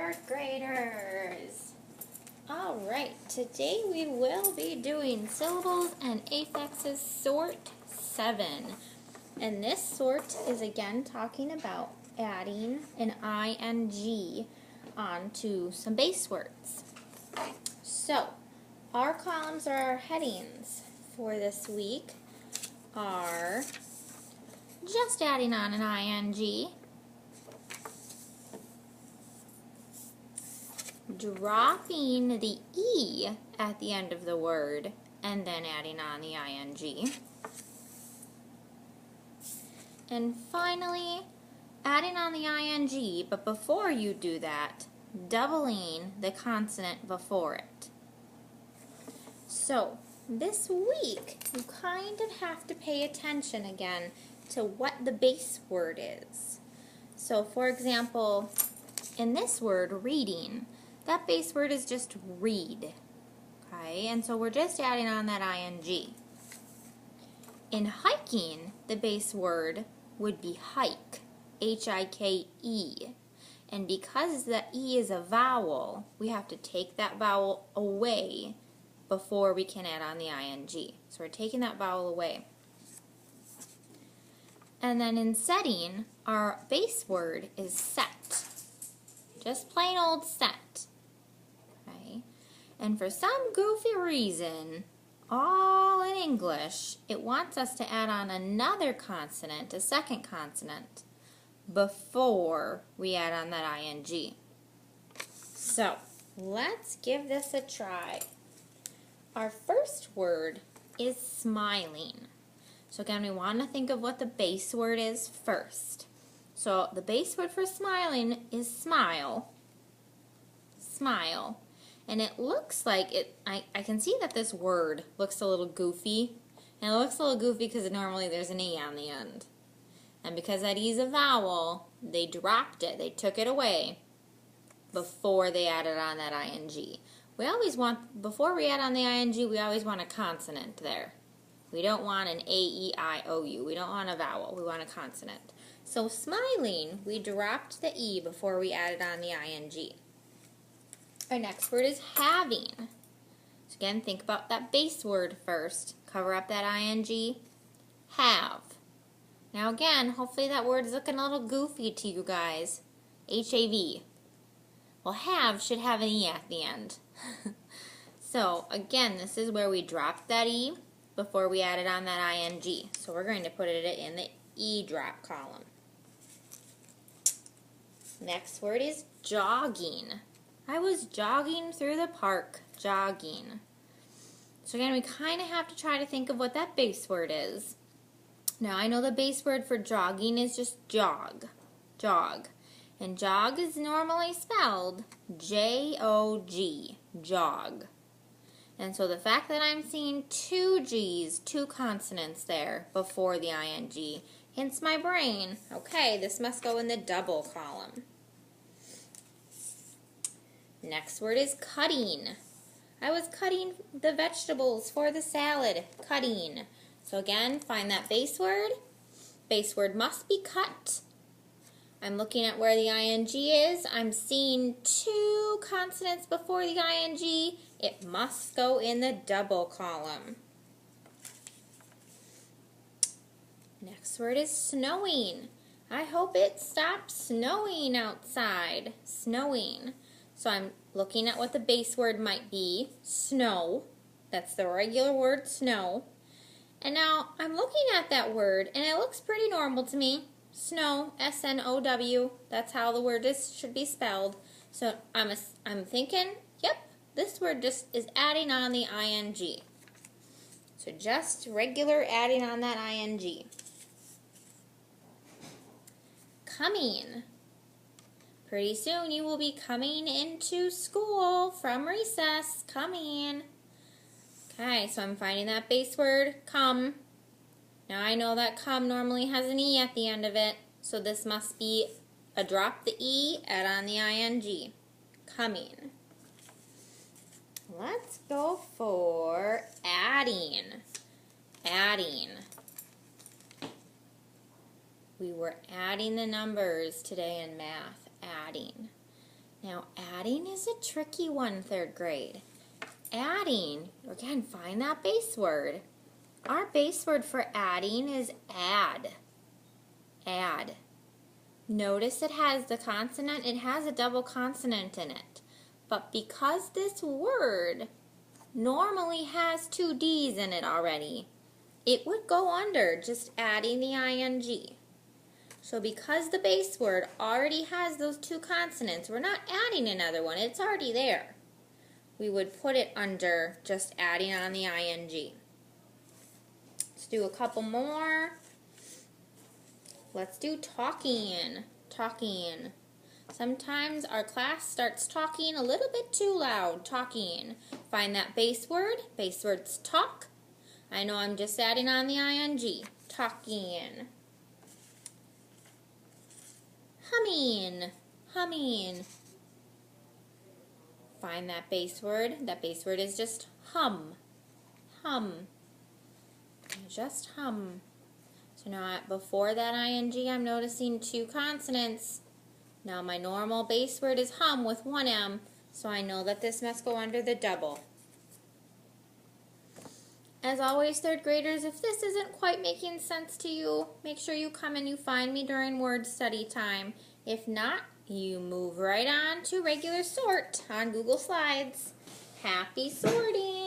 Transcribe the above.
third graders. All right, today we will be doing syllables and affixes sort 7. And this sort is again talking about adding an ing onto some base words. So, our columns or our headings for this week are just adding on an ing, dropping the E at the end of the word, and then adding on the ing. And finally, adding on the ing, but before you do that, doubling the consonant before it. So, this week, you kind of have to pay attention again to what the base word is. So, for example, in this word, reading, that base word is just read, okay? And so we're just adding on that ing. In hiking, the base word would be hike, H-I-K-E. And because the E is a vowel, we have to take that vowel away before we can add on the ing. So we're taking that vowel away. And then in setting, our base word is set. Just plain old set. Okay? And for some goofy reason, all in English, it wants us to add on another consonant, a second consonant, before we add on that ing. So, let's give this a try. Our first word is smiling. So again, we want to think of what the base word is first. So the base word for smiling is smile. Smile. And it looks like it, I can see that this word looks a little goofy. And it looks a little goofy because normally there's an E on the end. And because that E is a vowel, they dropped it. They took it away before they added on that ing. We always want, before we add on the ing, we always want a consonant there. We don't want an A-E-I-O-U. We don't want a vowel. We want a consonant. So smiling, we dropped the E before we added on the ing. Our next word is having. So again, think about that base word first. Cover up that ing. Have. Now again, hopefully that word is looking a little goofy to you guys. H-A-V. Well, have should have an E at the end. So again, this is where we dropped that E before we added on that ing. So we're going to put it in the E drop column. Next word is jogging. I was jogging through the park. Jogging. So again, we kind of have to try to think of what that base word is. Now, I know the base word for jogging is just jog. Jog. And jog is normally spelled J-O-G. Jog. And so the fact that I'm seeing two G's, two consonants there before the ing, hints my brain, okay, this must go in the double column. Next word is cutting. I was cutting the vegetables for the salad. Cutting. So again, find that base word. Base word must be cut. I'm looking at where the ing is. I'm seeing two consonants before the ing. It must go in the double column. Next word is snowing. I hope it stops snowing outside. Snowing. So I'm looking at what the base word might be. Snow. That's the regular word, snow. And now I'm looking at that word, and it looks pretty normal to me. Snow, S-N-O-W. That's how the word should be spelled. So I'm thinking, yep, this word just is adding on the ing. So just regular adding on that ing. Coming. Pretty soon you will be coming into school from recess. Coming. Okay, so I'm finding that base word, come. Now I know that come normally has an E at the end of it, so this must be a drop the E, add on the ing. Coming. Let's go for adding. Adding. We were adding the numbers today in math. Adding. Now, adding is a tricky one, third grade. Adding, again, find that base word. Our base word for adding is add. Add. Notice it has the consonant, it has a double consonant in it. But because this word normally has two D's in it already, it would go under just adding the ing. So because the base word already has those two consonants, we're not adding another one, it's already there. We would put it under just adding on the ing. Let's do a couple more. Let's do talking. Talking. Sometimes our class starts talking a little bit too loud. Talking. Find that base word. Base word's talk. I know I'm just adding on the ing. Talking. Humming. Humming. Find that base word. That base word is just hum. Hum. Just hum. So now before that ing, I'm noticing two consonants. Now my normal base word is hum with one M, so I know that this must go under the double. As always, third graders, if this isn't quite making sense to you, make sure you come and you find me during word study time. If not, you move right on to regular sort on Google Slides. Happy sorting!